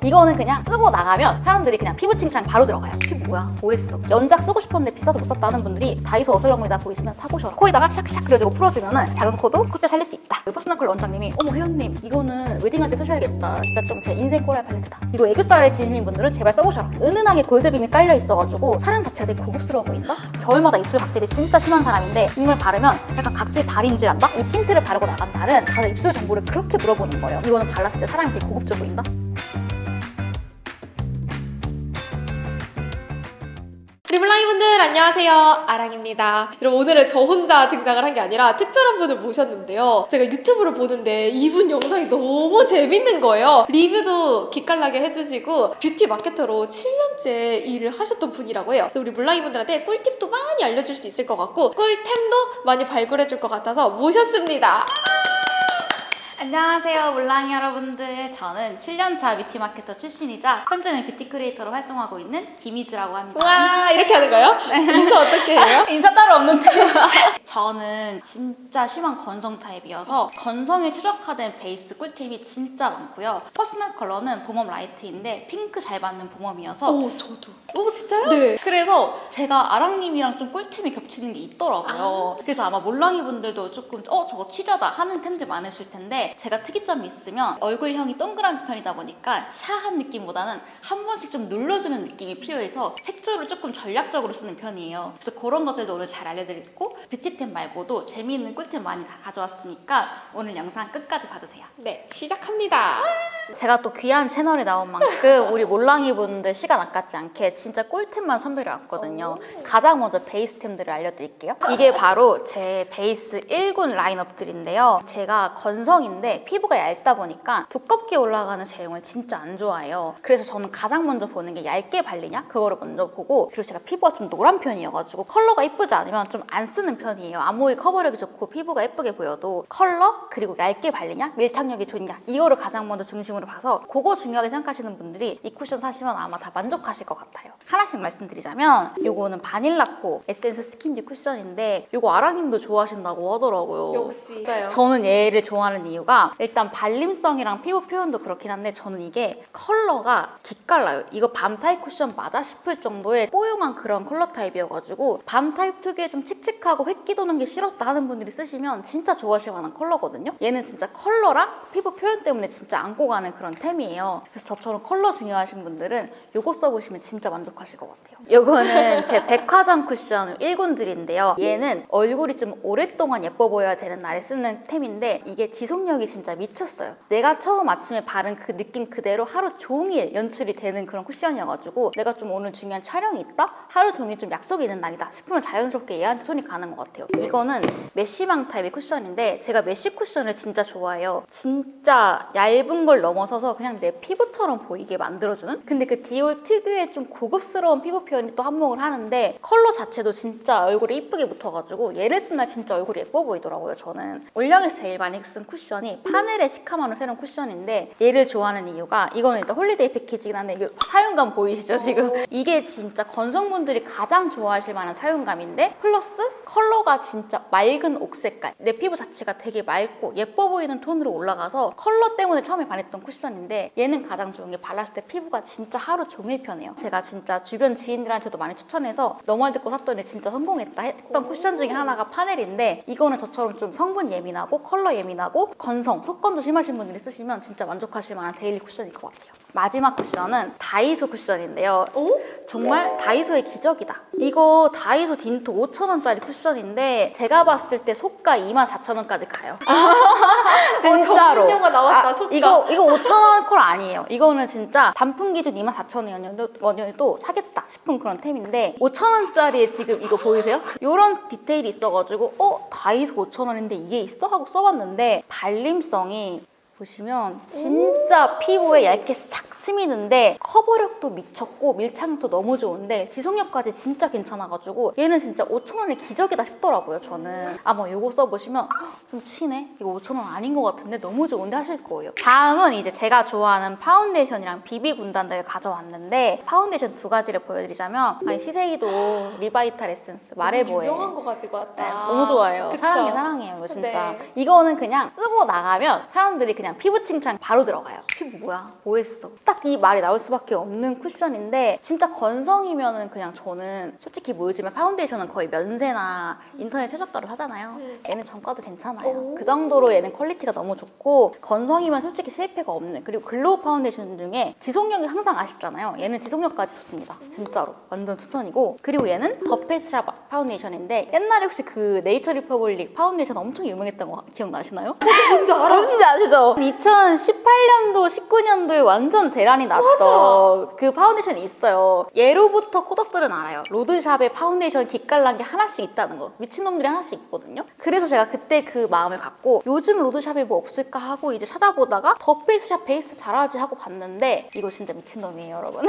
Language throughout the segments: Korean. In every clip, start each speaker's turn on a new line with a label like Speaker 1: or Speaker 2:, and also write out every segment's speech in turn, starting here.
Speaker 1: 이거는 그냥 쓰고 나가면 사람들이 그냥 피부 칭찬 바로 들어가요. 피부 뭐야? 뭐 했어? 연작 쓰고 싶었는데 비싸서 못 샀다 하는 분들이 다이소 어슬렁거리다 보이시면 사보셔라. 코에다가 샥샥 그려주고 풀어주면은 작은 코도 그때 살릴 수 있다. 퍼스널 컬러 원장님이 어머 혜연님 이거는 웨딩할 때 쓰셔야겠다. 진짜 좀 제 인생 코랄 팔레트다. 이거 애교살에 지니는 분들은 제발 써보셔라. 은은하게 골드빔이 깔려 있어가지고 사람 자체가 되게 고급스러워 보인다? 겨울마다 입술 각질이 진짜 심한 사람인데 이걸 바르면 약간 각질 달인질한다? 이 틴트를 바르고 나간 날은 다들 입술 정보를 그렇게 물어보는 거예요. 이거는 발랐을 때 사람이 되게 고급져 보인다?
Speaker 2: 리블라이 분들 안녕하세요, 아랑입니다. 여러분 오늘은 저 혼자 등장을 한 게 아니라 특별한 분을 모셨는데요. 제가 유튜브를 보는데 이분 영상이 너무 재밌는 거예요. 리뷰도 기깔나게 해주시고 뷰티 마케터로 7년째 일을 하셨던 분이라고 해요. 우리 물랑이 분들한테 꿀팁도 많이 알려줄 수 있을 것 같고 꿀템도 많이 발굴해줄 것 같아서 모셨습니다.
Speaker 1: 안녕하세요 물랑이 여러분들. 저는 7년차 뷰티 마케터 출신이자 현재는 뷰티 크리에이터로 활동하고 있는 김희즈라고 합니다.
Speaker 2: 와 이렇게 하는 거예요? 인사 어떻게 해요?
Speaker 1: 인사 따로 없는데 저는 진짜 심한 건성 타입이어서 건성에 최적화된 베이스 꿀템이 진짜 많고요. 퍼스널 컬러는 봄웜 라이트인데 핑크 잘 받는 봄웜이어서
Speaker 2: 오 저도. 오 진짜요?
Speaker 1: 네. 그래서 제가 아랑님이랑 좀 꿀템이 겹치는 게 있더라고요. 그래서 아마 몰랑이 분들도 조금 저거 취저다 하는 템들 많으실 텐데 제가 특이점이 있으면 얼굴형이 동그란 편이다 보니까 샤한 느낌보다는 한 번씩 좀 눌러주는 느낌이 필요해서 색조를 조금 전략적으로 쓰는 편이에요. 그래서 그런 것들도 오늘 잘 알려드리고 뷰티템 말고도 재미있는 꿀템 많이 다 가져왔으니까 오늘 영상 끝까지 봐주세요.
Speaker 2: 네 시작합니다.
Speaker 1: 제가 또 귀한 채널에 나온 만큼 우리 몰랑이 분들 시간 아깝지 않게 진짜 꿀템만 선별해 왔거든요. 가장 먼저 베이스템들을 알려드릴게요. 이게 바로 제 베이스 1군 라인업들인데요. 제가 건성인데 피부가 얇다 보니까 두껍게 올라가는 제형을 진짜 안 좋아해요. 그래서 저는 가장 먼저 보는 게 얇게 발리냐? 그거를 먼저 보고, 그리고 제가 피부가 좀 노란 편이어가지고 컬러가 이쁘지 않으면 좀 안 쓰는 편이에요. 아무리 커버력이 좋고 피부가 예쁘게 보여도 컬러 그리고 얇게 발리냐? 밀착력이 좋냐? 이거를 가장 먼저 중심으로 봐서 그거 중요하게 생각하시는 분들이 이 쿠션 사시면 아마 다 만족하실 것 같아요. 하나씩 말씀드리자면 요거는 바닐라코 에센스 스킨디 쿠션인데 요거 아랑님도 좋아하신다고 하더라고요.
Speaker 2: 역시.
Speaker 1: 저는 얘를 좋아하는 이유가 일단 발림성이랑 피부 표현도 그렇긴 한데 저는 이게 컬러가 기깔나요. 이거 밤 타입 쿠션 맞아 싶을 정도의 뽀용한 그런 컬러 타입이어가지고 밤 타입 특유의 좀 칙칙하고 획기 도는 게 싫었다 하는 분들이 쓰시면 진짜 좋아하실 만한 컬러거든요. 얘는 진짜 컬러랑 피부 표현 때문에 진짜 안고 가는 그런 템이에요. 그래서 저처럼 컬러 중요하신 분들은 요거 써보시면 진짜 만족하실 것 같아요. 요거는 제 백화점 쿠션 1군들인데요. 얘는 얼굴이 좀 오랫동안 예뻐 보여야 되는 날에 쓰는 템인데 이게 지속력이 진짜 미쳤어요. 내가 처음 아침에 바른 그 느낌 그대로 하루 종일 연출이 되는 그런 쿠션이어가지고 내가 좀 오늘 중요한 촬영이 있다? 하루 종일 좀 약속이 있는 날이다 싶으면 자연스럽게 얘한테 손이 가는 것 같아요. 이거는 메쉬망 타입의 쿠션인데 제가 메쉬 쿠션을 진짜 좋아해요. 진짜 얇은 걸 넘어서서 그냥 내 피부처럼 보이게 만들어주는? 근데 그 디올 특유의 좀 고급스러운 피부 표현이 또 한몫을 하는데 컬러 자체도 진짜 얼굴에 이쁘게 붙어가지고 얘를 쓴 날 진짜 얼굴이 예뻐 보이더라고요. 저는 올영에서 제일 많이 쓴 쿠션이 파넬의 시카마노 세럼 쿠션인데 얘를 좋아하는 이유가 이거는 일단 홀리데이 패키지긴 한데 이게 사용감 보이시죠 지금? 이게 진짜 건성분들이 가장 좋아하실 만한 사용감인데 플러스 컬러가 진짜 맑은 옥색깔, 내 피부 자체가 되게 맑고 예뻐 보이는 톤으로 올라가서 컬러 때문에 처음에 반했던 쿠션인데 얘는 가장 좋은 게 발랐을 때 피부가 진짜 하루 종일 편해요. 제가 진짜 주변 지인들한테도 많이 추천해서 너 말 듣고 샀더니 진짜 성공했다 했던 쿠션 중에 하나가 파넬인데 이거는 저처럼 좀 성분 예민하고 컬러 예민하고 건성, 속건도 심하신 분들이 쓰시면 진짜 만족하실 만한 데일리 쿠션일 것 같아요. 마지막 쿠션은 다이소 쿠션인데요. 정말 다이소의 기적이다. 이거 다이소 딘토 5,000원짜리 쿠션인데 제가 봤을 때 소가 24,000원까지 가요. 진짜로.
Speaker 2: 전문용어 나왔다, 소가.
Speaker 1: 이거 5,000원 컬 아니에요. 이거는 진짜 단품 기준 24,000원이어도 사겠다 싶은 그런 템인데 5,000원짜리에 지금 이거 보이세요? 이런 디테일이 있어가지고 다이소 5,000원인데 이게 있어? 하고 써봤는데 발림성이 보시면 진짜 피부에 얇게 싹 스미는데 커버력도 미쳤고 밀착력도 너무 좋은데 지속력까지 진짜 괜찮아가지고 얘는 진짜 5,000원의 기적이다 싶더라고요. 저는 아마 이거 써보시면 좀 치네? 이거 5,000원 아닌 것 같은데 너무 좋은데 하실 거예요. 다음은 이제 제가 좋아하는 파운데이션이랑 비비 군단들을 가져왔는데 파운데이션 두 가지를 보여드리자면 시세이도 리바이탈 에센스 마레보에
Speaker 2: 유명한 거 가지고 왔다.
Speaker 1: 네, 너무 좋아요.
Speaker 2: 그쵸?
Speaker 1: 사랑해요 이거 진짜.
Speaker 2: 네.
Speaker 1: 이거는 그냥 쓰고 나가면 사람들이 그냥 피부 칭찬 바로 들어가요. 피부 뭐야? 뭐 했어? 딱 딱 이 말이 나올 수밖에 없는 쿠션인데 진짜 건성이면은 그냥 저는 솔직히 뭐 요즘에 파운데이션은 거의 면세나 인터넷 최저가로 사잖아요. 얘는 정가도 괜찮아요. 그 정도로 얘는 퀄리티가 너무 좋고 건성이면 솔직히 실패가 없는, 그리고 글로우 파운데이션 중에 지속력이 항상 아쉽잖아요. 얘는 지속력까지 좋습니다. 진짜로 완전 추천이고, 그리고 얘는 더 페이스샵 파운데이션인데 옛날에 혹시 그 네이처 리퍼블릭 파운데이션 엄청 유명했던 거 기억나시나요?
Speaker 2: 뭔지 알아?
Speaker 1: 뭔지 아시죠? 2018년도, 19년도에 완전 대란이 났던 그 파운데이션이 있어요. 예로부터 코덕들은 알아요. 로드샵에 파운데이션 기깔난 게 하나씩 있다는 거. 미친놈들이 하나씩 있거든요. 그래서 제가 그때 그 마음을 갖고 요즘 로드샵에 뭐 없을까 하고 이제 찾아보다가 더 페이스샵 베이스 잘하지 하고 봤는데 이거 진짜 미친놈이에요, 여러분.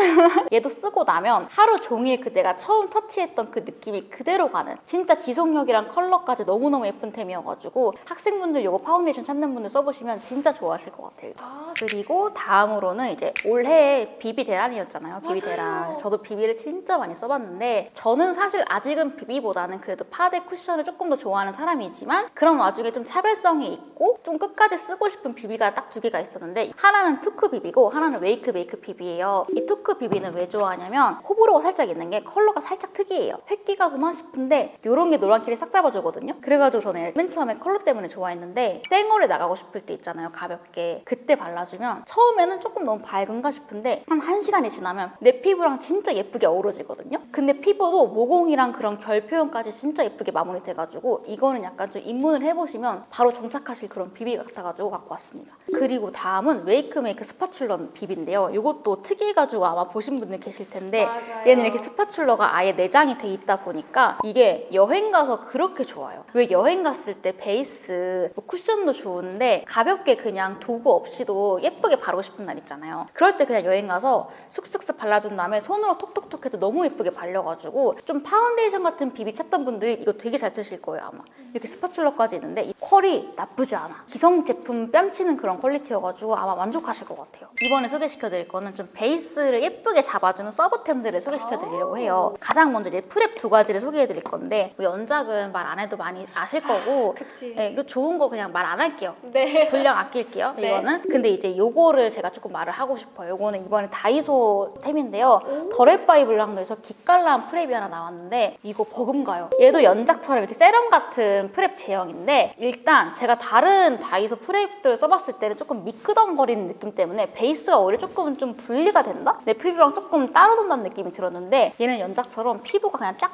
Speaker 1: 얘도 쓰고 나면 하루 종일 그 내가 처음 터치했던 그 느낌이 그대로 가는, 진짜 지속력이랑 컬러까지 너무너무 예쁜 템이어가지고 학생분들 요거 파운데이션 찾는 분들 써보시면 진짜 좋아하실 것 같아요. 그리고 다음으로는 이제 올해 비비 대란이었잖아요. 비비 대란. 저도 비비를 진짜 많이 써봤는데 저는 사실 아직은 비비보다는 그래도 파데 쿠션을 조금 더 좋아하는 사람이지만 그런 와중에 좀 차별성이 있고 좀 끝까지 쓰고 싶은 비비가 딱 두 개가 있었는데, 하나는 투크 비비고 하나는 웨이크 메이크 비비예요. 이 투크 비비는 왜 좋아하냐면 호불호가 살짝 있는 게 컬러가 살짝 특이해요. 획기가 도나 싶은데 이런 게 노란기를 싹 잡아주거든요. 그래가지고 저는 맨 처음에 컬러 때문에 좋아했는데 생얼에 나가고 싶을 때 있잖아요, 가볍게. 그때 발라주면 처음에는 조금 너무 밝은가 싶은데 한 1시간이 지나면 내 피부랑 진짜 예쁘게 어우러지거든요. 근데 피부도 모공이랑 그런 결 표현까지 진짜 예쁘게 마무리돼가지고 이거는 약간 좀 입문을 해보시면 바로 정착하실 그런 비비 같아가지고 갖고 왔습니다. 그리고 다음은 웨이크 메이크 스파츌러 비비인데요. 이것도 특이해가지고 아마 보신 분들 계실 텐데
Speaker 2: 맞아요.
Speaker 1: 얘는 이렇게 스파츌러가 아예 내장이 돼 있다 보니까 이게 여행 가서 그렇게 좋아요. 왜 여행 갔을 때 베이스 뭐 쿠션도 좋은데 가볍게 그냥 도구 없이도 예쁘게 바르고 싶은 날 있잖아요. 그럴 때 그냥 여행 가서 슥슥슥 발라준 다음에 손으로 톡톡톡 해도 너무 예쁘게 발려가지고 좀 파운데이션 같은 비비 찾던 분들이 이거 되게 잘 쓰실 거예요, 아마. 이렇게 스파츌러까지 있는데 이 컬이 나쁘지 않아. 기성 제품 뺨치는 그런 퀄리티여가지고 아마 만족하실 것 같아요. 이번에 소개시켜드릴 거는 좀 베이스를 예쁘게 잡아주는 서브템들을 소개시켜드리려고 해요. 가장 먼저 이제 프랩 두 가지를 소개해드릴 건데 뭐 연작은 말 안 해도 많이 아실 거고
Speaker 2: 그치.
Speaker 1: 네, 이거 좋은 거 그냥 말 안 할게요.
Speaker 2: 네.
Speaker 1: 분량 아낄게요.
Speaker 2: 네.
Speaker 1: 이거는. 근데 이제 요거를 제가 조금 말을 하고 싶어요. 요거는 이번에 다이소 템인데요. 더랩바이블랑도에서 기깔난 프랩이 하나 나왔는데 이거 버금가요. 얘도 연작처럼 이렇게 세럼 같은 프랩 제형인데 일단 제가 다른 다이소 프랩들을 써봤을 때는 조금 미끄덩거리는 느낌 때문에 베이스가 오히려 조금 좀 분리가 된다? 내 피부랑 조금 따로 논다는 느낌이 들었는데 얘는 연작처럼 피부가 그냥 쫙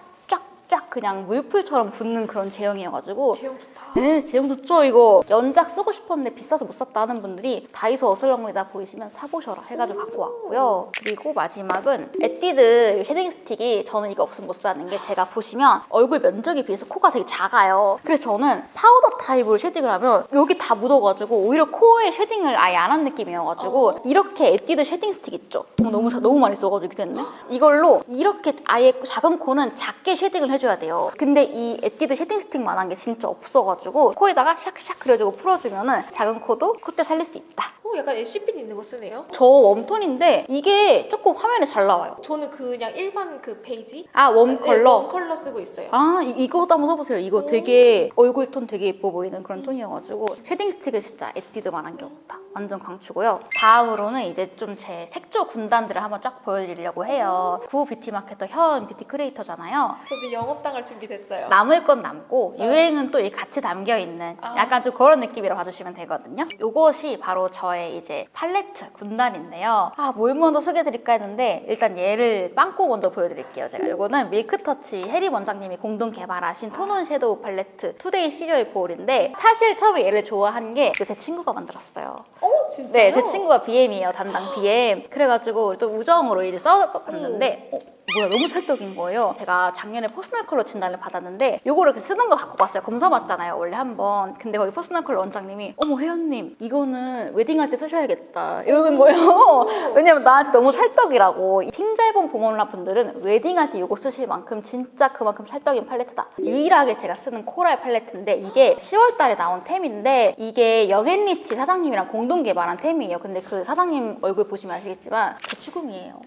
Speaker 1: 그냥 물풀처럼 붙는 그런 제형이어가지고
Speaker 2: 제형 좋다.
Speaker 1: 네, 제형 좋죠. 이거 연작 쓰고 싶었는데 비싸서 못 샀다 하는 분들이 다이소 어슬렁거리다 보이시면 사보셔라 해가지고 갖고 왔고요. 그리고 마지막은 에뛰드 쉐딩 스틱이, 저는 이거 없으면 못 사는 게 제가 보시면 얼굴 면적에 비해서 코가 되게 작아요. 그래서 저는 파우더 타입으로 쉐딩을 하면 여기 다 묻어가지고 오히려 코에 쉐딩을 아예 안 한 느낌이어가지고 이렇게 에뛰드 쉐딩 스틱 있죠? 너무 많이 써가지고 이렇게 됐네. 이걸로 이렇게 아예 작은 코는 작게 쉐딩을 해줘야 돼요. 근데 이 에뛰드 쉐딩 스틱만한 게 진짜 없어가지고 코에다가 샥샥 그려주고 풀어주면은 작은 코도 콧대 살릴 수 있다.
Speaker 2: 약간 LCP 있는 거 쓰네요.
Speaker 1: 저 웜톤인데 이게 조금 화면에 잘 나와요.
Speaker 2: 저는 그냥 일반 그 베이지.
Speaker 1: 웜 컬러?
Speaker 2: 네, 웜 컬러 쓰고 있어요.
Speaker 1: 이것도 한번 써보세요. 이거 되게 얼굴 톤 되게 예뻐 보이는 그런 톤이어가지고 쉐딩 스틱은 진짜 에뛰드만한 게 없다. 완전 강추고요. 다음으로는 이제 좀 제 색조 군단들을 한번 쫙 보여드리려고 해요. 구호 뷰티 마케터 현 뷰티 크리에이터잖아요.
Speaker 2: 저도 영업당할 준비됐어요.
Speaker 1: 남을 건 남고 유행은 또 같이 담겨있는 약간 좀 그런 느낌이라 봐주시면 되거든요. 이것이 바로 저의 이제 팔레트 군단인데요. 뭘 먼저 소개해드릴까 했는데 일단 얘를 빵꾸 먼저 보여드릴게요. 제가 이거는 밀크터치 해리 원장님이 공동 개발하신 톤온 섀도우 팔레트 투데이 시리얼 볼인데 사실 처음에 얘를 좋아한 게 제 친구가 만들었어요.
Speaker 2: 진짜요?
Speaker 1: 네, 제 친구가 BM이에요. 담당 BM. 그래가지고 또 우정으로 이제 써봤는데 뭐야, 너무 찰떡인 거예요. 제가 작년에 퍼스널 컬러 진단을 받았는데 요거를 쓰는 거 갖고 왔어요. 검사받잖아요, 원래 한번. 근데 거기 퍼스널 컬러 원장님이 어머 혜연님 이거는 웨딩할 때 쓰셔야겠다 이러는 거예요. 왜냐면 나한테 너무 찰떡이라고. 흰잘본 보몰라 분들은 웨딩할 때 이거 쓰실 만큼 진짜 그만큼 찰떡인 팔레트다. 유일하게 제가 쓰는 코랄 팔레트인데 이게 10월 달에 나온 템인데 이게 영앤리치 사장님이랑 공동 개발한 템이에요. 근데 그 사장님 얼굴 보시면 아시겠지만 저 쭈금이에요.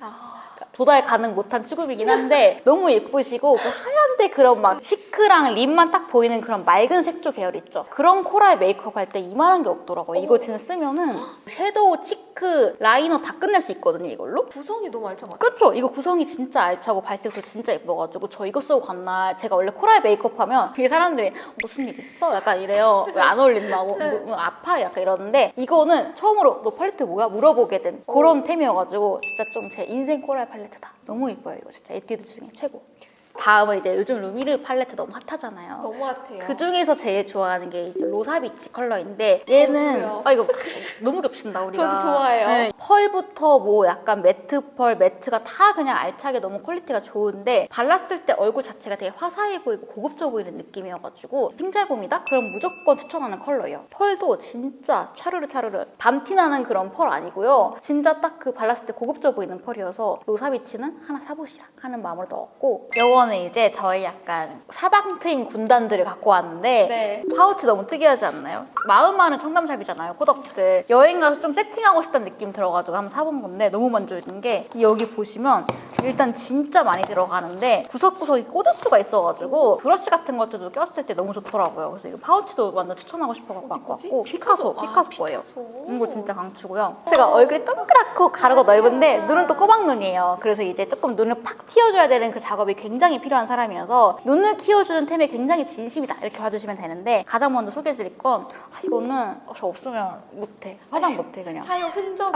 Speaker 1: 도달 가능 못한 쭈금이긴 한데 너무 예쁘시고 그 하얀데 그런 막 시크랑 립만 딱 보이는 그런 맑은 색조 계열 있죠. 그런 코랄 메이크업 할 때 이만한 게 없더라고요. 이거 진짜 쓰면은 섀도우 칙 체크 라이너 다 끝낼 수 있거든요, 이걸로.
Speaker 2: 구성이 너무 알찬 것 같아요.
Speaker 1: 그쵸? 이거 구성이 진짜 알차고 발색도 진짜 예뻐가지고 저 이거 쓰고 간 날 제가 원래 코랄 메이크업 하면 되게 사람들이 무슨 일 있어? 약간 이래요. 왜 안 어울린다고? 뭐 아파? 약간 이러는데 이거는 처음으로 너 팔레트 뭐야? 물어보게 된 그런 템이어가지고 진짜 좀 제 인생 코랄 팔레트다. 너무 예뻐요, 이거 진짜. 에뛰드 중에 최고. 다음은 이제 요즘 루미르 팔레트 너무 핫하잖아요.
Speaker 2: 너무 핫해요.
Speaker 1: 그 중에서 제일 좋아하는 게 이제 로사비치 컬러인데 얘는
Speaker 2: 저도요.
Speaker 1: 이거 너무 겹친다 우리가.
Speaker 2: 저도 좋아해요.
Speaker 1: 네, 펄부터 뭐 약간 매트 펄, 매트가 다 그냥 알차게 너무 퀄리티가 좋은데 발랐을 때 얼굴 자체가 되게 화사해 보이고 고급져 보이는 느낌이어가지고 핑잘곰이다? 그럼 무조건 추천하는 컬러예요. 펄도 진짜 차르르 밤티 나는 그런 펄 아니고요. 진짜 딱 그 발랐을 때 고급져 보이는 펄이어서 로사비치는 하나 사보시라 하는 마음으로 넣었고 이거는 이제 저희 약간 사방 트임 군단들을 갖고 왔는데
Speaker 2: 네.
Speaker 1: 파우치 너무 특이하지 않나요? 마음 많은 청담샵이잖아요, 코덕들. 여행 가서 좀 세팅하고 싶다는 느낌 들어가지고 한번 사본 건데 너무 만족인 게 여기 보시면 일단 진짜 많이 들어가는데 구석구석이 꽂을 수가 있어가지고 브러쉬 같은 것들도 꼈을 때 너무 좋더라고요. 그래서 이거 파우치도 완전 추천하고 싶어서 갖고 왔고 피카소 거예요. 이거 진짜 강추고요. 제가 얼굴이 동그랗고 가르고 넓은데 눈은 또 꼬막눈이에요. 그래서 이제 조금 눈을 팍 틔워줘야 되는 그 작업이 굉장히 필요한 사람이어서 눈을 키워주는 템에 굉장히 진심이다 이렇게 봐주시면 되는데 가장 먼저 소개해드릴 건 이거는 저 없으면 못해. 화장 못해 그냥.
Speaker 2: 사용 흔적이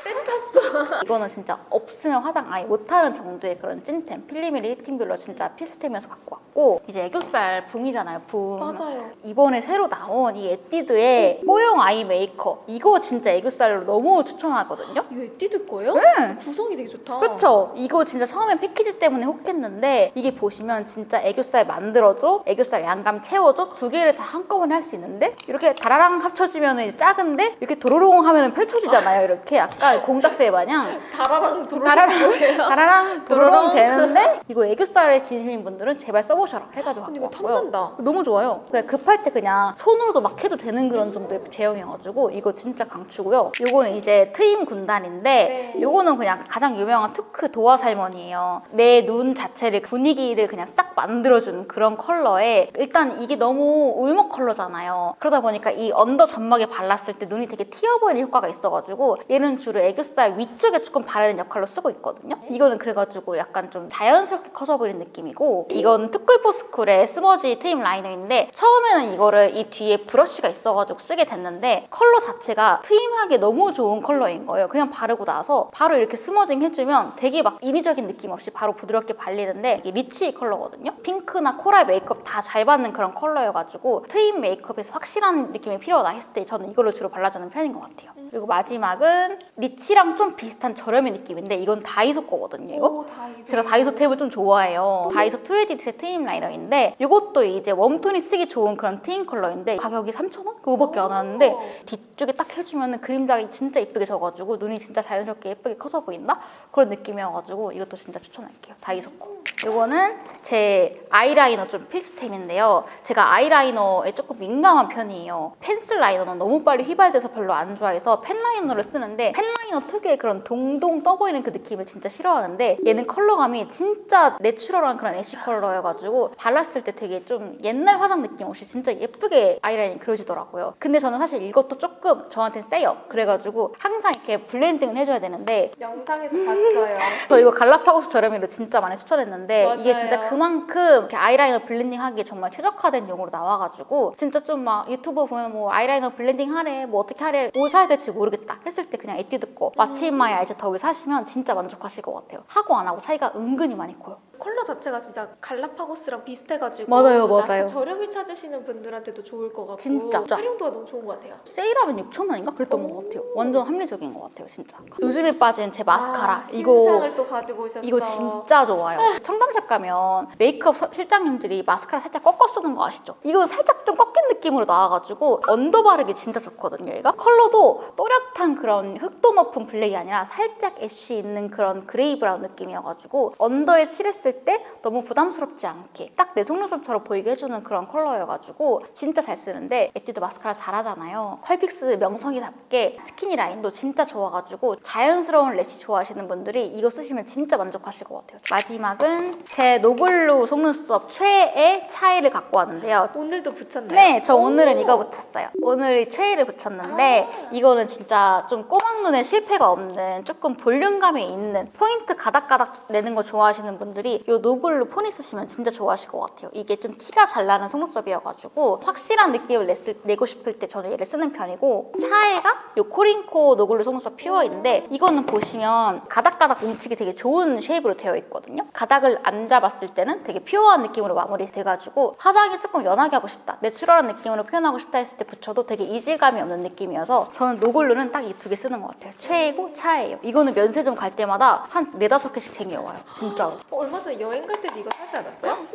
Speaker 2: 뺏겼어.
Speaker 1: 이거는 진짜 없으면 화장 아예 못하는 정도의 그런 찐템. 필리밀리 히팅블러 진짜 필수템이어서 갖고 왔고 이제 애교살 붐이잖아요. 붐.
Speaker 2: 맞아요.
Speaker 1: 이번에 새로 나온 이 에뛰드의 뽀용 아이 메이커 이거 진짜 애교살로 너무 추천하거든요.
Speaker 2: 이거 에뛰드 거예요?
Speaker 1: 응.
Speaker 2: 구성이 되게 좋다.
Speaker 1: 그쵸? 이거 진짜 처음엔 패키지 때문에 혹했는데 이게 보시면 진짜 애교살 만들어줘, 애교살 양감 채워줘 두 개를 다 한꺼번에 할 수 있는데 이렇게 다라랑 합쳐지면 이제 작은데 이렇게 도로롱 하면 펼쳐지잖아요. 이렇게 약간 공작새 마냥
Speaker 2: 다라랑 도로롱
Speaker 1: 다라랑 도로롱 되는데 이거 애교살에 진심인 분들은 제발 써보셔라 해가지고
Speaker 2: 근데
Speaker 1: 갖고
Speaker 2: 이거
Speaker 1: 왔고요.
Speaker 2: 탐난다.
Speaker 1: 너무 좋아요. 그냥 급할 때 그냥 손으로도 막 해도 되는 그런 정도의 제형이어가지고 이거 진짜 강추고요. 요거는 이제 트임 군단인데
Speaker 2: 네.
Speaker 1: 요거는 그냥 가장 유명한 투크 도화 살몬이에요. 내 눈 자체를 분위기를 그냥 싹 만들어주는 그런 컬러에 일단 이게 너무 울먹 컬러잖아요. 그러다 보니까 이 언더 점막에 발랐을 때 눈이 되게 튀어 보이는 효과가 있어가지고 얘는 주로 애교살 위쪽에 조금 바르는 역할로 쓰고 있거든요. 이거는 그래가지고 약간 좀 자연스럽게 커져 보이는 느낌이고 이건 투쿨포스쿨의 스머지 트임 라이너인데 처음에는 이거를 이 뒤에 브러쉬가 있어가지고 쓰게 됐는데 컬러 자체가 트임하기 너무 좋은 컬러인 거예요. 그냥 바르고 나서 바로 이렇게 스머징 해주면 되게 막 인위적인 느낌 없이 바로 부드럽게 발리는데 이게 리치 컬러거든요. 핑크나 코랄 메이크업 다 잘 받는 그런 컬러여가지고 트임 메이크업에서 확실한 느낌이 필요하다 했을 때 저는 이걸로 주로 발라주는 편인 것 같아요. 그리고 마지막은 리치랑 좀 비슷한 저렴의 느낌인데 이건 다이소 거거든요. 이거?
Speaker 2: 오, 다이소.
Speaker 1: 제가 다이소 탭을 좀 좋아해요. 다이소 투에디트의 트임 라이너인데 이것도 이제 웜톤이 쓰기 좋은 그런 트임 컬러인데 가격이 3,000원? 그거밖에 안 하는데 뒤쪽에 딱 해주면 그림자가 진짜 예쁘게 져가지고 눈이 진짜 자연스럽게 예쁘게 커서 보인다? 그런 느낌이어가지고 이것도 진짜 추천할게요. 다이소 거. 이거는 제 아이라이너 좀 필수템인데요. 제가 아이라이너에 조금 민감한 편이에요. 펜슬 라이너는 너무 빨리 휘발돼서 별로 안 좋아해서 펜 라이너를 쓰는데 펜 라이너 특유의 그런 동동 떠 보이는 그 느낌을 진짜 싫어하는데 얘는 컬러감이 진짜 내추럴한 그런 애쉬 컬러여가지고 발랐을 때 되게 좀 옛날 화장 느낌 없이 진짜 예쁘게 아이라인이 그려지더라고요. 근데 저는 사실 이것도 조금 저한테는 세요. 그래가지고 항상 이렇게 블렌딩을 해줘야 되는데
Speaker 2: 영상에서 봤어요.
Speaker 1: 저 이거 갈라파고스 저렴이로 진짜 많이 추천했는데 이게
Speaker 2: 맞아요.
Speaker 1: 진짜 그만큼 이렇게 아이라이너 블렌딩 하기에 정말 최적화된 용으로 나와가지고 진짜 좀 막 유튜브 보면 뭐 아이라이너 블렌딩 하래 뭐 어떻게 하래 뭘 사야 될지 모르겠다 했을 때 그냥 에뛰드 거 마치 마이 아이즈 더블 사시면 진짜 만족하실 것 같아요. 하고 안 하고 차이가 은근히 많이 커요.
Speaker 2: 컬러 자체가 진짜 갈라파고스랑 비슷해가지고
Speaker 1: 맞아요.
Speaker 2: 나스 저렴이 찾으시는 분들한테도 좋을 것 같고
Speaker 1: 진짜.
Speaker 2: 활용도가 너무 좋은 것 같아요.
Speaker 1: 세일하면 6,000원인가? 그랬던 것 같아요. 완전 합리적인 것 같아요, 진짜. 요즘에 빠진 제 마스카라 이거
Speaker 2: 신상을 또 가지고 오셨어.
Speaker 1: 이거 진짜 좋아요. 청담샵 가면 메이크업 실장님들이 마스카라 살짝 꺾어 쓰는 거 아시죠? 이거 살짝 좀 꺾인 느낌으로 나와가지고 언더 바르기 진짜 좋거든요. 얘가 컬러도 또렷한 그런 흑도 높은 블랙이 아니라 살짝 애쉬 있는 그런 그레이 브라운 느낌이어가지고 언더에 칠했을 때 너무 부담스럽지 않게 딱 내 속눈썹처럼 보이게 해주는 그런 컬러여가지고 진짜 잘 쓰는데 에뛰드 마스카라 잘하잖아요. 컬픽스 명성이답게 스키니 라인도 진짜 좋아가지고 자연스러운 래시 좋아하시는 분들이 이거 쓰시면 진짜 만족하실 것 같아요. 마지막은 제 노블루 속눈썹 최애 차이를 갖고 왔는데요.
Speaker 2: 오늘도 붙였나요?
Speaker 1: 네, 저 오늘은 이거 붙였어요. 오늘 최애를 붙였는데 이거는 진짜 좀 꼬막 눈에 실패가 없는 조금 볼륨감이 있는 포인트 가닥가닥 내는 거 좋아하시는 분들이 이 노블루 폰이 쓰시면 진짜 좋아하실 것 같아요. 이게 좀 티가 잘 나는 속눈썹이어가지고 확실한 느낌을 내고 싶을 때 저는 얘를 쓰는 편이고, 차에가 이 코링코 노블루 속눈썹 퓨어인데 이거는 보시면 가닥가닥 뭉치기 되게 좋은 쉐입으로 되어 있거든요. 가닥을 안 잡았을 때는 되게 퓨어한 느낌으로 마무리돼가지고 화장이 조금 연하게 하고 싶다, 내추럴한 느낌으로 표현하고 싶다 했을 때 붙여도 되게 이질감이 없는 느낌이어서 저는 노블루는 딱 이 두 개 쓰는 것 같아요. 최애고 차예요. 이거는 면세점 갈 때마다 한 4-5개씩 쟁여와요. 진짜로.
Speaker 2: 얼마 전에 여행 갈 때도 이거 사지 않았어요?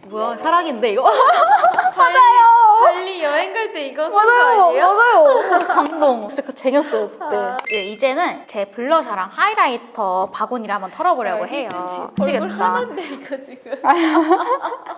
Speaker 1: 뭐야, 사랑인데 이거?
Speaker 2: 발리 여행 갈 때 이거 산 거 아니에요?
Speaker 1: 맞아요. 감동. 진짜 그 쟁였어요 그때. 예, 이제는 제 블러셔랑 하이라이터 바구니를 한번 털어보려고 해요.
Speaker 2: 얼굴 하나인데 이거 지금.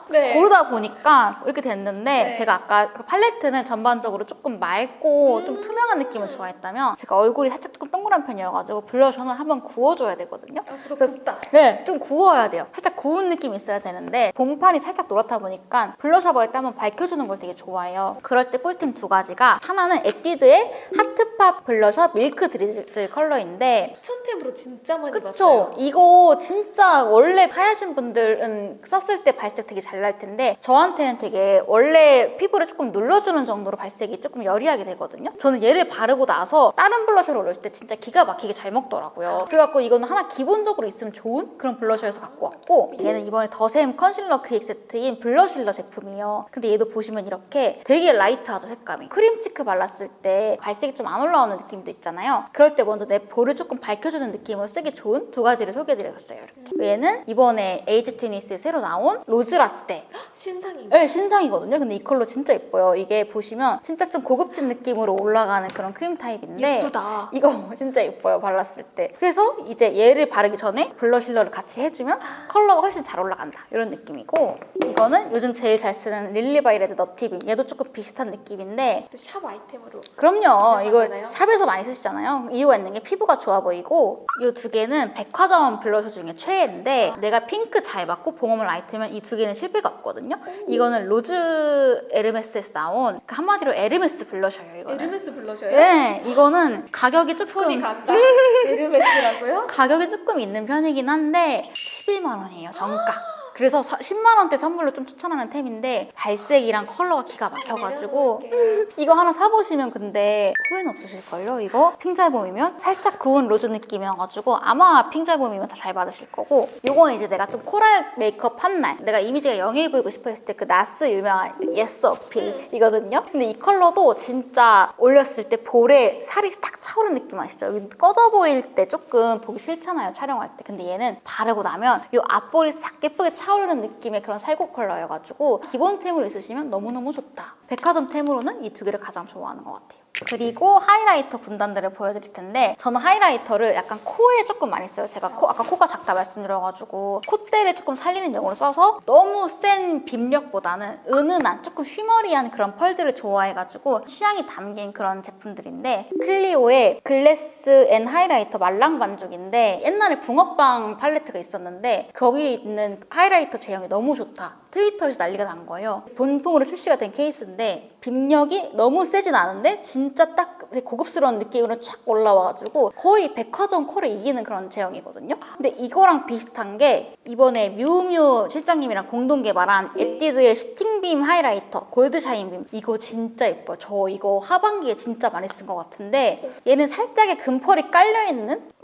Speaker 2: 네.
Speaker 1: 고르다 보니까 이렇게 됐는데,
Speaker 2: 네.
Speaker 1: 제가 아까 그 팔레트는 전반적으로 조금 맑고 좀 투명한 느낌을 좋아했다면 제가 얼굴이 살짝 조금 동그란 편이어가지고 블러셔는 한번 구워줘야 되거든요.
Speaker 2: 또 굽다.
Speaker 1: 네, 좀 구워야 돼요. 살짝 구운 느낌이 있어야 되는데 봄판이 살짝 노랗다 보니까 블러셔 바를 때 한번 밝혀주는 걸 되게 좋아해요. 그럴 때 꿀템 2가지가, 하나는 에뛰드의 하트팝 블러셔 밀크 드리즐 컬러인데,
Speaker 2: 추천템으로 진짜 많이
Speaker 1: 그쵸?
Speaker 2: 봤어요.
Speaker 1: 이거 진짜 원래 하얘진 분들은 썼을 때 발색 되게 잘 날 텐데 저한테는 되게 원래 피부를 조금 눌러주는 정도로 발색이 조금 여리하게 되거든요. 저는 얘를 바르고 나서 다른 블러셔를 올렸을 때 진짜 기가 막히게 잘 먹더라고요. 그래갖고 이거는 하나 기본적으로 있으면 좋은 그런 블러셔에서 갖고 왔고, 얘는 이번에 더샘 컨실러 퀴익 세트인 블러실러 제품이에요. 근데 얘도 보시면 이렇게 되게 라이트하죠, 색감이. 크림 치크 발랐을 때 발색이 좀 안 올라오는 느낌도 있잖아요. 그럴 때 먼저 내 볼을 조금 밝혀주는 느낌으로 쓰기 좋은 2가지를 소개해드렸어요. 이렇게. 얘는 이번에 에이지 트니스에 새로 나온 로즈라떼.
Speaker 2: 신상인.
Speaker 1: 네, 신상이거든요. 근데 이 컬러 진짜 예뻐요. 이게 보시면 진짜 좀 고급진 느낌으로 올라가는 그런 크림 타입인데
Speaker 2: 예쁘다.
Speaker 1: 이거 진짜 예뻐요, 발랐을 때. 그래서 이제 얘를 바르기 전에 블러실러를 같이 해주면 컬러가 훨씬 잘 올라간다, 이런 느낌이고, 이거는 요즘 제일 잘 쓰는 릴리바이레드 너티빔. 얘도 조금 비슷한 느낌인데,
Speaker 2: 또 샵 아이템으로.
Speaker 1: 그럼요. 이거
Speaker 2: 유명하잖아요.
Speaker 1: 샵에서 많이 쓰시잖아요. 이유가 있는 게 피부가 좋아 보이고, 이 2개는 백화점 블러셔 중에 최애인데, 내가 핑크 잘 맞고 봉어물 아이템은 이 2개는 실패가 없거든요. 이거는 로즈 에르메스에서 나온 그 한마디로 에르메스 블러셔예요. 이거는.
Speaker 2: 에르메스 블러셔요?
Speaker 1: 네, 이거는 가격이
Speaker 2: 손이
Speaker 1: 조금
Speaker 2: 간다. 에르메스라고요?
Speaker 1: 가격이 조금 있는 편이긴 한데 11만 원이에요, 정가. 그래서 10만 원대 선물로 좀 추천하는 템인데 발색이랑 컬러가 기가 막혀가지고 이거 하나 사보시면 근데 후회는 없으실걸요? 이거 핑잘봄이면 살짝 구운 로즈 느낌이어가지고 아마 핑잘봄이면 다 잘 받으실 거고, 요거는 이제 내가 좀 코랄 메이크업 한 날 내가 이미지가 영해해 보이고 싶어 했을 때 그 나스 유명한 예스 어필이거든요. 근데 이 컬러도 진짜 올렸을 때 볼에 살이 탁 차오르는 느낌 아시죠? 여기 꺼져 보일 때 조금 보기 싫잖아요, 촬영할 때. 근데 얘는 바르고 나면 이 앞볼이 싹 예쁘게 차오르는 느낌의 그런 살구 컬러여가지고 기본템으로 있으시면 너무너무 좋다. 백화점템으로는 이 2개를 가장 좋아하는 것 같아요. 그리고 하이라이터 군단들을 보여드릴 텐데, 저는 하이라이터를 약간 코에 조금 많이 써요. 제가 아까 코가 작다 말씀드려가지고 콧대를 조금 살리는 용으로 써서 너무 센 빔력보다는 은은한 조금 쉬머리한 그런 펄들을 좋아해가지고 취향이 담긴 그런 제품들인데, 클리오의 글래스 앤 하이라이터 말랑 반죽인데, 옛날에 붕어빵 팔레트가 있었는데 거기 있는 하이라이터 제형이 너무 좋다, 트위터에서 난리가 난 거예요. 본품으로 출시가 된 케이스인데 빔력이 너무 세진 않은데 진짜 딱 되게 고급스러운 느낌으로 쫙 올라와가지고 거의 백화점 컬을 이기는 그런 제형이거든요. 근데 이거랑 비슷한 게 이번에 뮤뮤 실장님이랑 공동 개발한 에뛰드의 슈팅빔 하이라이터 골드 샤인빔. 이거 진짜 예뻐요. 저 이거 하반기에 진짜 많이 쓴 것 같은데, 얘는 살짝의 금펄이 깔려있는,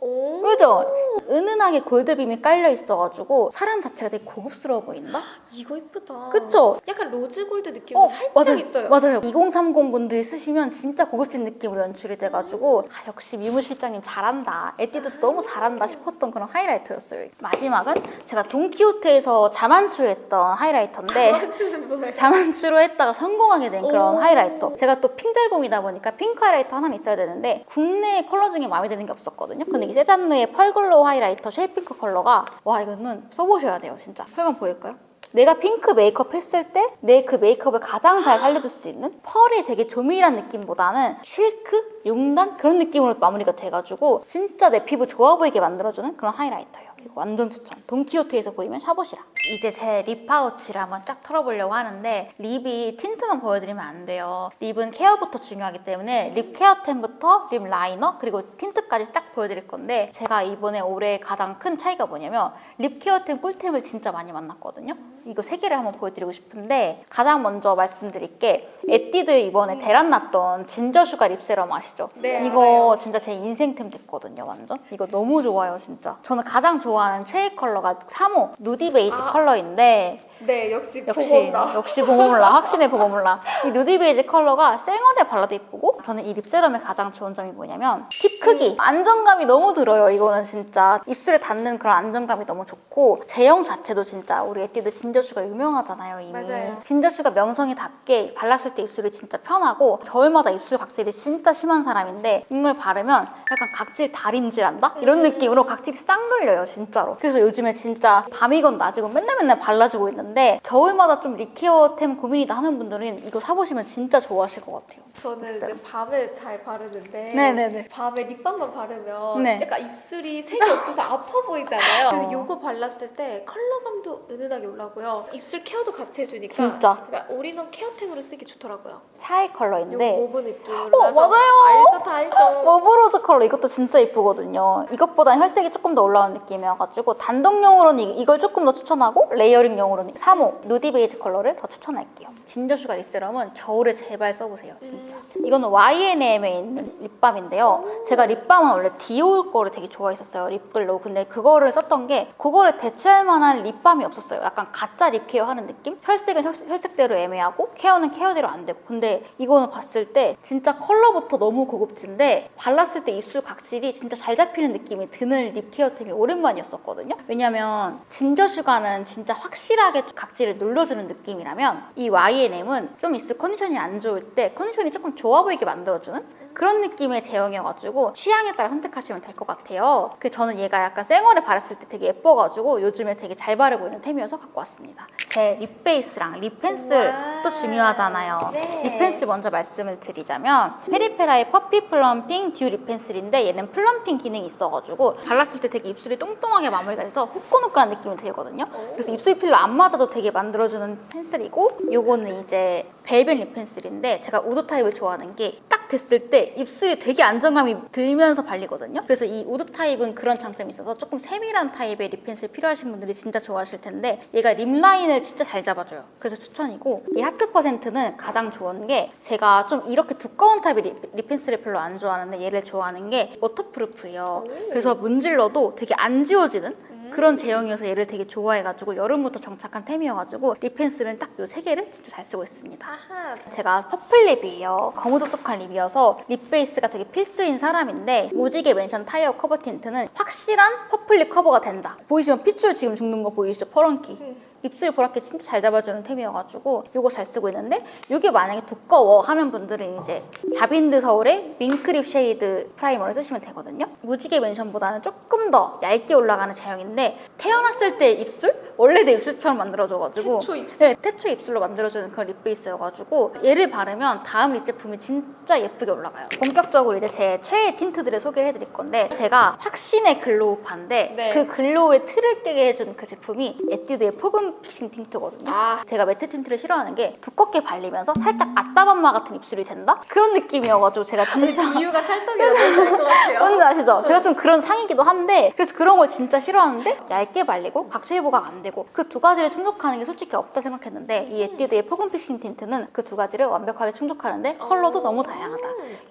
Speaker 1: 그죠? 은은하게 골드빔이 깔려 있어가지고 사람 자체가 되게 고급스러워 보인다?
Speaker 2: 이거 이쁘다.
Speaker 1: 그쵸?
Speaker 2: 약간 로즈 골드 느낌도 살짝
Speaker 1: 맞아요.
Speaker 2: 있어요.
Speaker 1: 맞아요. 2030 분들이 쓰시면 진짜 고급진 느낌으로 연출이 돼가지고 역시 뮤무 실장님 잘한다, 에뛰드 너무 잘한다 싶었던 그런 하이라이터였어요. 마지막은 제가 돈키호테에서 자만추 했던 하이라이터인데 자만추로 했다가 성공하게 된 그런 하이라이터. 제가 또 핑잘봄이다 보니까 핑크 하이라이터 하나는 있어야 되는데 국내 컬러 중에 마음에 드는 게 없었거든요. 근데 이 세잔느의 펄글로우 하이라이터 쉐이핑크 컬러가, 와, 이거는 써보셔야 돼요. 진짜 혈관 보일까요? 내가 핑크 메이크업 했을 때 내 그 메이크업을 가장 잘 살려줄 수 있는 펄이 되게 조밀한 느낌보다는 실크? 융단? 그런 느낌으로 마무리가 돼가지고 진짜 내 피부 좋아 보이게 만들어주는 그런 하이라이터예요. 이거 완전 추천. 돈키호테에서 보이면 샤보시라. 이제 제 립 파우치를 한번 쫙 털어보려고 하는데 립이 틴트만 보여드리면 안 돼요. 립은 케어부터 중요하기 때문에 립 케어템부터 립 라이너 그리고 틴트까지 쫙 보여드릴 건데 제가 이번에 올해 가장 큰 차이가 뭐냐면 립 케어템 꿀템을 진짜 많이 만났거든요. 이거 3개를 한번 보여드리고 싶은데 가장 먼저 말씀드릴 게 에뛰드 이번에 대란 났던 진저슈가 립세럼 아시죠?
Speaker 2: 네,
Speaker 1: 이거
Speaker 2: 알아요.
Speaker 1: 진짜 제 인생템 됐거든요, 완전. 이거 너무 좋아요, 진짜. 저는 가장 좋아하는 최애 컬러가 3호 누디 베이지 컬러인데
Speaker 2: 네, 역시
Speaker 1: 역시 보고몰라. 확신의 보고몰라. 이 누디 베이지 컬러가 생얼에 발라도 예쁘고 저는 이 립세럼의 가장 좋은 점이 뭐냐면 팁 크기. 안정감이 너무 들어요, 이거는 진짜. 입술에 닿는 그런 안정감이 너무 좋고 제형 자체도 진짜 우리 에뛰드 진저슈가 유명하잖아요, 이미.
Speaker 2: 맞아요.
Speaker 1: 진저슈가 명성이답게 발랐을 때 입술이 진짜 편하고 겨울마다 입술 각질이 진짜 심한 사람인데 이걸 바르면 약간 각질 다림질한다? 이런 느낌으로 각질이 싹 눌려요, 진짜로. 그래서 요즘에 진짜 밤이건 낮이건 맨날 발라주고 있는데 겨울마다 좀 립케어템 고민이다 하는 분들은 이거 사보시면 진짜 좋아하실 것 같아요.
Speaker 2: 저는
Speaker 1: 있어요.
Speaker 2: 이제 밤에 잘 바르는데
Speaker 1: 네네네.
Speaker 2: 밤에 립밤만 바르면
Speaker 1: 네.
Speaker 2: 약간 입술이 색이 없어서 아파 보이잖아요. 그래서 이거 발랐을 때 컬러감도 은은하게 올라오고요. 입술 케어도 같이 해주니까
Speaker 1: 진짜.
Speaker 2: 그러니까 올인원 케어템으로 쓰기 좋더라고요.
Speaker 1: 차이 컬러인데
Speaker 2: 요거 모브 느낌.
Speaker 1: 맞아요.
Speaker 2: 알죠, 다 알죠.
Speaker 1: 머브로즈 컬러 이것도 진짜 이쁘거든요. 이것보다 혈색이 조금 더 올라온 느낌이어가지고 단독용으로는 이걸 조금 더 추천하고 레이어링용으로는 3호 누디 베이지 컬러를 더 추천할게요. 진저슈가 립세럼은 겨울에 제발 써보세요, 진짜. 이거는 YNM에 있는 립밤인데요. 제가 립밤은 원래 디올 거를 되게 좋아했었어요, 립글로우. 근데 그거를 썼던 게 그거를 대체할 만한 립밤이 없었어요. 약간 가짜 립 케어 하는 느낌? 혈색은 혈색대로 애매하고 케어는 케어대로 안 되고. 근데 이거는 봤을 때 진짜 컬러부터 너무 고급진데 발랐을 때 입술 각질이 진짜 잘 잡히는 느낌이 드는 립 케어템이 오랜만이었었거든요. 왜냐면 진저슈가는 진짜 확실하게 각질을 눌러주는 느낌이라면 이 YNM은 좀 입술 컨디션이 안 좋을 때 컨디션이 조금 좋아 보이게 만들어주는 그런 느낌의 제형이어가지고 취향에 따라 선택하시면 될 것 같아요. 저는 얘가 약간 생얼에 바랐을 때 되게 예뻐가지고 요즘에 되게 잘 바르고 있는 템이어서 갖고 왔습니다. 제 립 베이스랑 립 펜슬도 중요하잖아요.
Speaker 2: 네.
Speaker 1: 립 펜슬 먼저 말씀을 드리자면 페리페라의 퍼피 플럼핑 듀 립 펜슬인데 얘는 플럼핑 기능이 있어가지고 발랐을 때 되게 입술이 똥똥하게 마무리가 돼서 후끈후끈한 느낌이 들거든요. 그래서 입술 필러 안 맞아도 되게 만들어주는 펜슬이고 요거는 이제 벨벳 립 펜슬인데 제가 우드 타입을 좋아하는 게 딱 됐을 때 입술이 되게 안정감이 들면서 발리거든요. 그래서 이 우드 타입은 그런 장점이 있어서 조금 세밀한 타입의 립 펜슬 필요하신 분들이 진짜 좋아하실 텐데 얘가 립 라인을 진짜 잘 잡아줘요. 그래서 추천이고 이 하트 퍼센트는 가장 좋은 게 제가 좀 이렇게 두꺼운 타입의 립 펜슬을 별로 안 좋아하는데 얘를 좋아하는 게 워터프루프예요. 그래서 문질러도 되게 안 지워지는 그런 제형이어서 얘를 되게 좋아해가지고 여름부터 정착한 템이어가지고 립 펜슬은 딱 이 3개를 진짜 잘 쓰고 있습니다.
Speaker 2: 아하.
Speaker 1: 제가 퍼플 립이에요. 거무적적한 립이어서 립 베이스가 되게 필수인 사람인데 무지개 멘션 타이어 커버 틴트는 확실한 퍼플 립 커버가 된다. 보이시면 핏줄 지금 죽는 거 보이시죠? 퍼런키. 입술 보라게 진짜 잘 잡아주는 템이어가지고 이거 잘 쓰고 있는데 이게 만약에 두꺼워 하는 분들은 이제 자빈드 서울의 민크립 쉐이드 프라이머를 쓰시면 되거든요. 무지개 멘션보다는 조금 더 얇게 올라가는 제형인데 태어났을 때 입술? 원래 내 입술처럼 만들어줘가지고
Speaker 2: 태초 입술?
Speaker 1: 네, 태초 입술로 만들어주는 그런 립 베이스여가지고 얘를 바르면 다음 립 제품이 진짜 예쁘게 올라가요. 본격적으로 이제 제 최애 틴트들을 소개를 해드릴 건데 제가 확신의 글로우파인데
Speaker 2: 네.
Speaker 1: 그 글로우의 틀을 깨게 해준 그 제품이 에뛰드의 포금 픽싱 틴트거든요. 제가 매트 틴트를 싫어하는 게 두껍게 발리면서 살짝 아따밤마 같은 입술이 된다? 그런 느낌이어가지고 제가 진짜
Speaker 2: 이유가 찰떡이라고 할것 같아요.
Speaker 1: 뭔지 아시죠? 제가 좀 그런 상이기도 한데 그래서 그런 걸 진짜 싫어하는데 얇게 발리고 각질 부각 안 되고 그 두 가지를 충족하는 게 솔직히 없다 생각했는데 이 에뛰드의 포금 픽싱 틴트는 그 두 가지를 완벽하게 충족하는데 컬러도 너무 다양하다.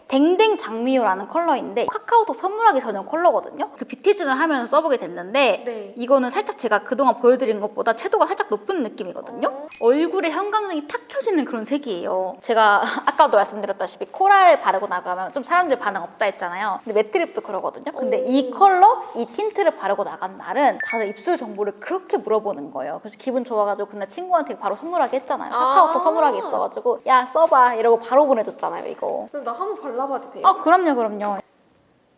Speaker 1: 댕댕 장미호라는 컬러인데 카카오톡 선물하기 전용 컬러거든요. 그 뷰티즌을 하면서 써보게 됐는데
Speaker 2: 네.
Speaker 1: 이거는 살짝 제가 그동안 보여드린 것보다 채도가 살짝 높은 느낌이거든요. 얼굴에 형광등이 탁 켜지는 그런 색이에요. 제가 아까도 말씀드렸다시피 코랄 바르고 나가면 좀 사람들 반응 없다 했잖아요. 근데 매트립도 그러거든요. 근데 이 컬러, 이 틴트를 바르고 나간 날은 다들 입술 정보를 그렇게 물어보는 거예요. 그래서 기분 좋아가지고 그날 친구한테 바로 선물하기 했잖아요. 카카오톡 선물하기 있어가지고 야 써봐 이러고 바로 보내줬잖아요, 이거.
Speaker 2: 그럼 나 한번 발라봐도 돼요?
Speaker 1: 아 그럼요.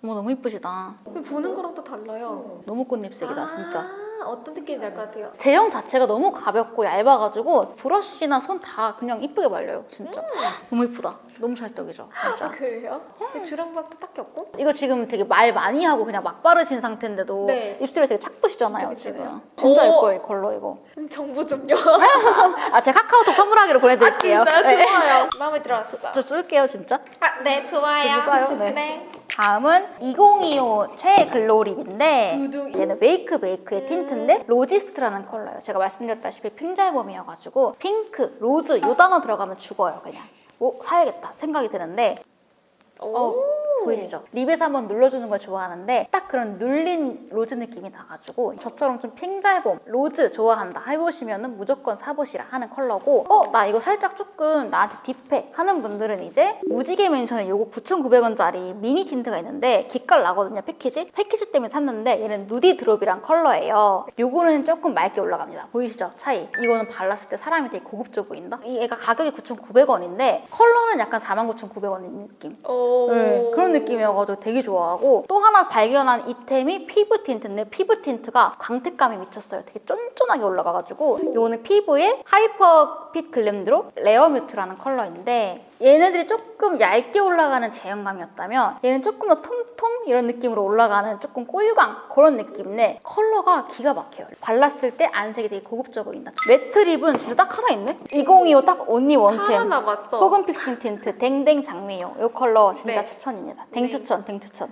Speaker 1: 어머 너무 이쁘시다.
Speaker 2: 보는 거랑 또 달라요.
Speaker 1: 너무 꽃잎색이다 진짜.
Speaker 2: 어떤 느낌인지 알 것 같아요.
Speaker 1: 제형 자체가 너무 가볍고 얇아가지고 브러쉬나 손 다 그냥 이쁘게 말려요 진짜. 너무 이쁘다. 너무 찰떡이죠 진짜.
Speaker 2: 그래요? 주랑박도 딱히 없고?
Speaker 1: 이거 지금 되게 말 많이 하고 그냥 막 바르신 상태인데도
Speaker 2: 네.
Speaker 1: 입술에 되게 착붙이잖아요
Speaker 2: 그쵸, 그쵸.
Speaker 1: 지금. 진짜
Speaker 2: 오.
Speaker 1: 예뻐요 이 컬러 이거.
Speaker 2: 정보 좀요.
Speaker 1: 아 제가 카카오톡 선물하기로 보내드릴게요.
Speaker 2: 진짜
Speaker 1: 네.
Speaker 2: 좋아요. 마음에 들었어.
Speaker 1: 저 쏠게요 진짜.
Speaker 2: 네, 좋아요.
Speaker 1: 저도 써요? 네. 다음은 2025 최애 글로우 립인데
Speaker 2: 두둥이.
Speaker 1: 얘는 메이크의 틴트인데 로지스트라는 컬러예요. 제가 말씀드렸다시피 핑잘범이어가지고 핑크, 로즈 요 단어 들어가면 죽어요 그냥. 사야겠다 생각이 드는데 보이시죠? 립에서 한번 눌러주는 걸 좋아하는데 딱 그런 눌린 로즈 느낌이 나가지고 저처럼 좀 핑잘봄, 로즈 좋아한다 해보시면 무조건 사보시라 하는 컬러고 나 이거 살짝 조금 나한테 딥해 하는 분들은 이제 무지개 맨션에 요거 9,900원짜리 미니 틴트가 있는데 기깔 나거든요 패키지 때문에 샀는데 얘는 누디 드롭이란 컬러예요. 요거는 조금 맑게 올라갑니다. 보이시죠? 차이. 이거는 발랐을 때 사람이 되게 고급져 보인다? 이 얘가 가격이 9,900원인데 컬러는 약간 49,900원인 느낌. 네, 그런 느낌이어가지고 되게 좋아하고 또 하나 발견한 이템이 피부 틴트인데 피부 틴트가 광택감이 미쳤어요. 되게 쫀쫀하게 올라가가지고 이거는 피부에 하이퍼 핏 글램드롭 레어 뮤트라는 컬러인데 얘네들이 조금 얇게 올라가는 제형감이었다면 얘는 조금 더 통통 이런 느낌으로 올라가는 조금 꿀광 그런 느낌인데 컬러가 기가 막혀요. 발랐을 때 안색이 되게 고급져 보인다. 매트 립은 진짜 딱 하나 있네? 2025 딱 언니 원템
Speaker 2: 하나 남았어.
Speaker 1: 호금 픽싱 틴트 댕댕 장미요. 이 컬러 진짜
Speaker 2: 네.
Speaker 1: 추천입니다. 댕추천.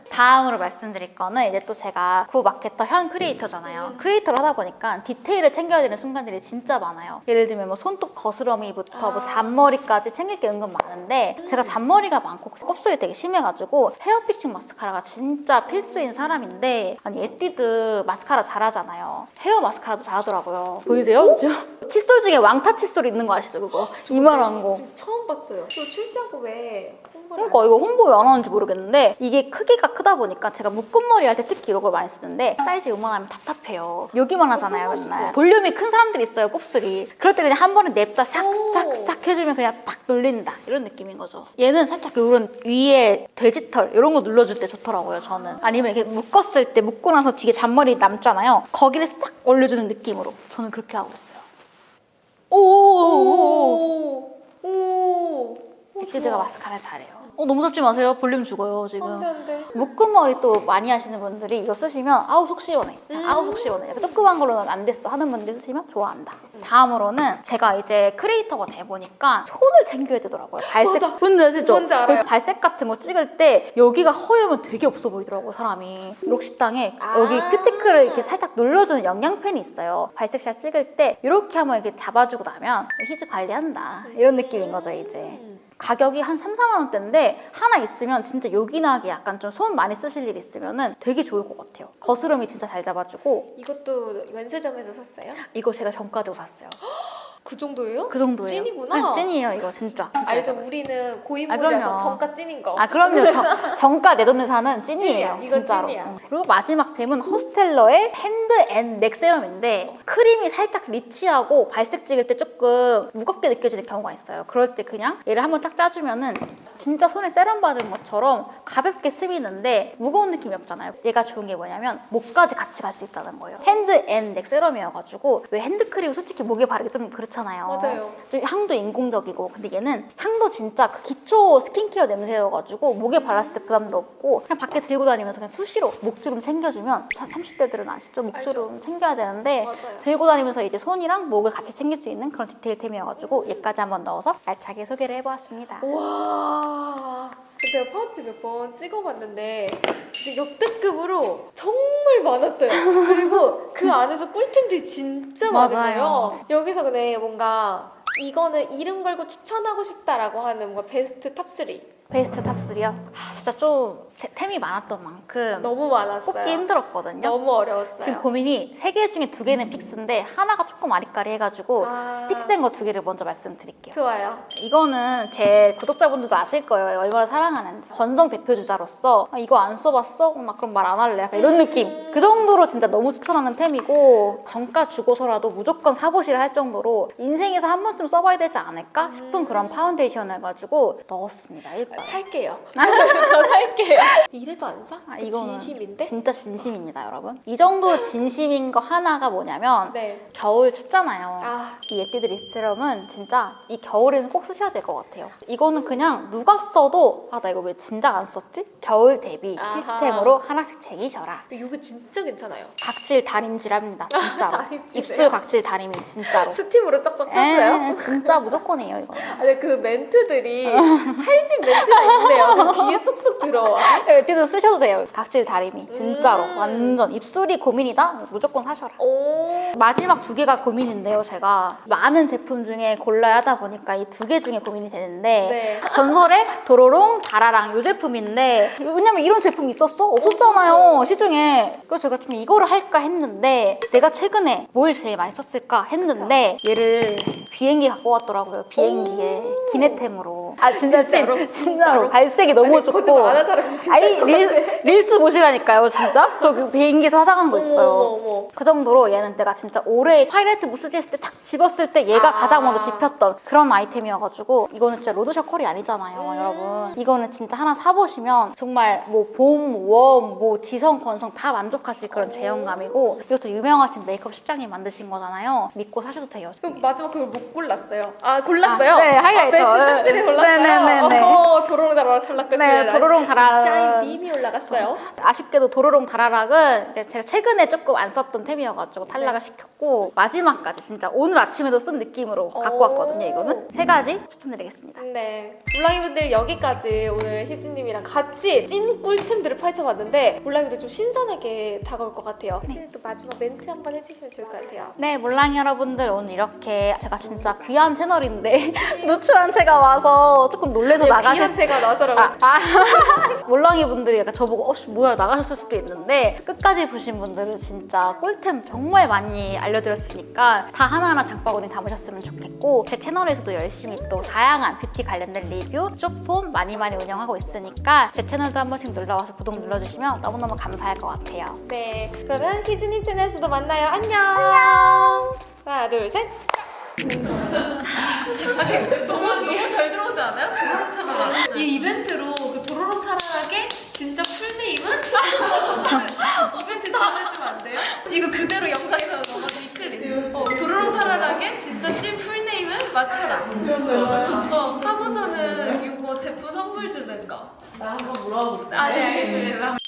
Speaker 1: 다음으로 말씀드릴 거는 이제 또 제가 구 마케터 현 크리에이터잖아요. 크리에이터를 하다 보니까 디테일을 챙겨야 되는 순간들이 진짜 많아요. 예를 들면 뭐 손톱 거스러미부터 뭐 잔머리까지 챙길 게 은근 많은데 제가 잔머리가 많고 곱슬이 되게 심해가지고 헤어 픽싱 마스카라가 진짜 필수인 사람인데 아니 에뛰드 마스카라 잘하잖아요. 헤어 마스카라도 잘하더라고요. 보이세요? 칫솔 중에 왕타 칫솔 있는 거 아시죠? 그거 이만한 거.
Speaker 2: 지금 처음 봤어요. 또 출시하고 왜 홍보를
Speaker 1: 그러니까 이거 홍보 왜 안 하는지 모르겠는데 이게 크기가 크다 보니까 제가 묶음머리 할 때 특히 이런 걸 많이 쓰는데 사이즈 요만하면 답답해요. 여기만 하잖아요 맨날. 볼륨이 큰 사람들이 있어요 곱슬이. 그럴 때 그냥 한 번에 냅다 싹싹싹 해주면 그냥 팍 눌린다 이런 느낌인 거죠. 얘는 살짝 이런 위에 돼지털 이런 거 눌러줄 때 좋더라고요 저는. 아니면 이렇게 묶었을 때 묶고 나서 뒤에 잔머리 남잖아요. 거기를 싹 올려주는 느낌으로 저는 그렇게 하고 있어요. 오. 에뛰드가 마스카라를 잘해요. 너무 잡지 마세요. 볼륨 죽어요 지금.
Speaker 2: 안돼.
Speaker 1: 묶음머리 또 많이 하시는 분들이 이거 쓰시면 아우 속 시원해. 아우 속 시원해. 약간 조그만 걸로는 안 됐어 하는 분들이 쓰시면 좋아한다. 다음으로는 제가 이제 크리에이터가 돼 보니까 손을 챙겨야 되더라고요. 발색.
Speaker 2: 맞아.
Speaker 1: 뭔지 아시죠?
Speaker 2: 뭔지 알아요.
Speaker 1: 발색 같은 거 찍을 때 여기가 허여면 되게 없어 보이더라고요 사람이. 록시땅에 여기 큐티클을 이렇게 살짝 눌러주는 영양펜이 있어요. 발색샷 찍을 때 이렇게 한번 이렇게 잡아주고 나면 히즈 관리한다 이런 느낌인 거죠 이제. 가격이 한 3, 4만 원대인데 하나 있으면 진짜 요긴하게 약간 좀 손 많이 쓰실 일 있으면 되게 좋을 것 같아요. 거스름이 진짜 잘 잡아주고.
Speaker 2: 이것도 면세점에서 샀어요?
Speaker 1: 이거 제가 정가지고 샀어요.
Speaker 2: 그 정도예요?
Speaker 1: 그 정도예요.
Speaker 2: 찐이구나.
Speaker 1: 네, 찐이에요 이거 진짜.
Speaker 2: 알죠? 우리는 고인물이라서
Speaker 1: 그럼요.
Speaker 2: 정가 찐인 거.
Speaker 1: 그럼요. 정가 내 돈을 사는 찐이에요.
Speaker 2: 찐이야. 이건
Speaker 1: 진짜로.
Speaker 2: 찐이야.
Speaker 1: 그리고 마지막 템은 호스텔러의 핸드 앤 넥 세럼인데 크림이 살짝 리치하고 발색 찍을 때 조금 무겁게 느껴지는 경우가 있어요. 그럴 때 그냥 얘를 한번 딱 짜주면은 진짜 손에 세럼 바른 것처럼 가볍게 스미는데 무거운 느낌이 없잖아요. 얘가 좋은 게 뭐냐면 목까지 같이 갈 수 있다는 거예요. 핸드 앤 넥 세럼이어가지고 왜 핸드크림 솔직히 목에 바르기 좀 그렇잖아요.
Speaker 2: 맞아요.
Speaker 1: 좀 향도 인공적이고 근데 얘는 향도 진짜 그 기초 스킨케어 냄새여가지고 목에 발랐을 때 부담도 없고 그냥 밖에 들고 다니면서 그냥 수시로 목주름 챙겨주면 30대들은 아시죠? 목주름 챙겨야 되는데
Speaker 2: 맞아요.
Speaker 1: 들고 다니면서 이제 손이랑 목을 같이 챙길 수 있는 그런 디테일템이어가지고 얘까지 한번 넣어서 알차게 소개를 해보았습니다.
Speaker 2: 와. 제가 파우치 몇 번 찍어봤는데 진짜 역대급으로 정말 많았어요. 그리고 그 안에서 꿀템들이 진짜
Speaker 1: 맞아요.
Speaker 2: 많아요. 여기서 근데 뭔가 이거는 이름 걸고 추천하고 싶다라고 하는 뭔가 베스트 탑3
Speaker 1: 베스트 탑3요? 진짜 좀 템이 많았던 만큼
Speaker 2: 너무 많았어요.
Speaker 1: 뽑기 힘들었거든요.
Speaker 2: 너무 어려웠어요.
Speaker 1: 지금 고민이 3개 중에 2개는 픽스인데 하나가 조금 아리까리 해가지고 픽스된 거 2개를 먼저 말씀드릴게요.
Speaker 2: 좋아요.
Speaker 1: 이거는 제 구독자분들도 아실 거예요. 얼마나 사랑하는지. 건성 대표주자로서 이거 안 써봤어? 나 그럼 말 안 할래. 약간 이런 느낌. 그 정도로 진짜 너무 추천하는 템이고 정가 주고서라도 무조건 사보시라 할 정도로 인생에서 한 번쯤 써봐야 되지 않을까 싶은 그런 파운데이션을 가지고 넣었습니다. 1번.
Speaker 2: 살게요. 저 살게요. 이래도 안 사?
Speaker 1: 아, 이거는
Speaker 2: 진심인데?
Speaker 1: 진짜 진심입니다, 여러분. 이 정도 진심인 거 하나가 뭐냐면
Speaker 2: 네.
Speaker 1: 겨울 춥잖아요.
Speaker 2: 아,
Speaker 1: 이 예티드 립스럼은 진짜 이 겨울에는 꼭 쓰셔야 될 것 같아요. 이거는 그냥 누가 써도 나 이거 왜 진작 안 썼지? 겨울 대비
Speaker 2: 아하.
Speaker 1: 필수템으로 하나씩 챙기셔라.
Speaker 2: 이거 진짜 괜찮아요.
Speaker 1: 각질 다림질합니다, 진짜로.
Speaker 2: 다림질이에요?
Speaker 1: 입술 각질 다림이 진짜로.
Speaker 2: 스팀으로 쩍쩍 펴줘요?
Speaker 1: 진짜 무조건이에요, 이거.
Speaker 2: 아니 그 멘트들이 찰진 멘트가 있는데요. 그 귀에 쏙쏙 들어와.
Speaker 1: 예티드 쓰셔도 돼요. 각질 다림이 진짜로. 완전 입술이 고민이다? 무조건 사셔라.
Speaker 2: 오.
Speaker 1: 마지막 두 개가 고민인데요. 제가 많은 제품 중에 골라야 하다 보니까 이 두 개 중에 고민이 되는데
Speaker 2: 네.
Speaker 1: 전설의 도로롱 다라랑 이 제품인데 왜냐면 이런 제품이 있었어? 없었잖아요, 시중에. 그래서 제가 좀 이거를 할까 했는데 내가 최근에 뭘 제일 많이 썼을까 했는데 얘를 비행기 갖고 왔더라고요. 비행기에 기내템으로. 아 진짜로 발색이 너무
Speaker 2: 아니,
Speaker 1: 좋고.
Speaker 2: 거짓말 안 한 사람이 진짜
Speaker 1: 아니
Speaker 2: 그런데.
Speaker 1: 릴스 보시라니까요, 진짜. 저 그 비행기에서 화장하는 거 있어요.
Speaker 2: 어머.
Speaker 1: 그 정도로 얘는 내가 진짜 올해 하이라이트 무스지 했을 때 탁 집었을 때 얘가 가장 먼저 집혔던 그런 아이템이어가지고 이거는 진짜 로드샵 컬이 아니잖아요, 여러분. 이거는 진짜 하나 사보시면 정말 뭐 봄, 웜, 뭐 지성, 건성 다 만족하실 그런 제형감이고 이것도 유명하신 메이크업 실장님 만드신 거잖아요. 믿고 사셔도 돼요.
Speaker 2: 그럼 마지막 그걸 못 골랐어요. 아 골랐어요?
Speaker 1: 네, 하이라이터.
Speaker 2: 베스트 3 골랐어요?
Speaker 1: 네네네네.
Speaker 2: 도로롱 다라 탈락했습니다.
Speaker 1: 네, 도로롱 다라.
Speaker 2: 샤인 빔이 올라갔어요.
Speaker 1: 아쉽게도 도로롱 다라락은 이제 제가 최근에 조금 안 썼던 템이어가지고 탈락을 시켰고 마지막까지 진짜 오늘 아침에도 쓴 느낌으로 갖고 왔거든요. 이거는 세 가지 추천드리겠습니다.
Speaker 2: 네. 몰랑이분들 여기까지 오늘 희진님이랑 같이 찐 꿀템들을 파헤쳐봤는데 몰랑이도 좀 신선하게 다가올 것 같아요. 희진님 또 마지막 멘트 한번 해주시면 좋을 것 같아요.
Speaker 1: 네, 몰랑이 여러분들 오늘 이렇게 제가 진짜 귀한 채널인데 누추한 채가 와서 조금 놀래서 나가실 수
Speaker 2: 비욘세가 나서라고.
Speaker 1: 몰랑이 분들이 약간 저보고 뭐야 나가셨을 수도 있는데 끝까지 보신 분들은 진짜 꿀템 정말 많이 알려드렸으니까 다 하나하나 장바구니 담으셨으면 좋겠고 제 채널에서도 열심히 또 다양한 뷰티 관련된 리뷰, 쇼폼 많이 운영하고 있으니까 제 채널도 한 번씩 놀러와서 구독 눌러주시면 너무너무 감사할 것 같아요.
Speaker 2: 네. 그러면 희진님 채널에서도 만나요. 안녕. 하나, 둘, 셋.
Speaker 3: 너무 잘 들어오지 않아요? 도로롱 타라락. 이 이벤트로 그 도로롱 타라락의 진짜 풀네임은? 이벤트 지어주면 안 돼요? 이거 그대로 영상에서 넣어가지고 이 클립. 도로롱 타라락의 진짜 찐 풀네임은 맞춰라. 하고서는 이거 제품 선물 주는 거.
Speaker 4: 나 한번 물어볼게.
Speaker 3: 아, 네, 알겠습니다.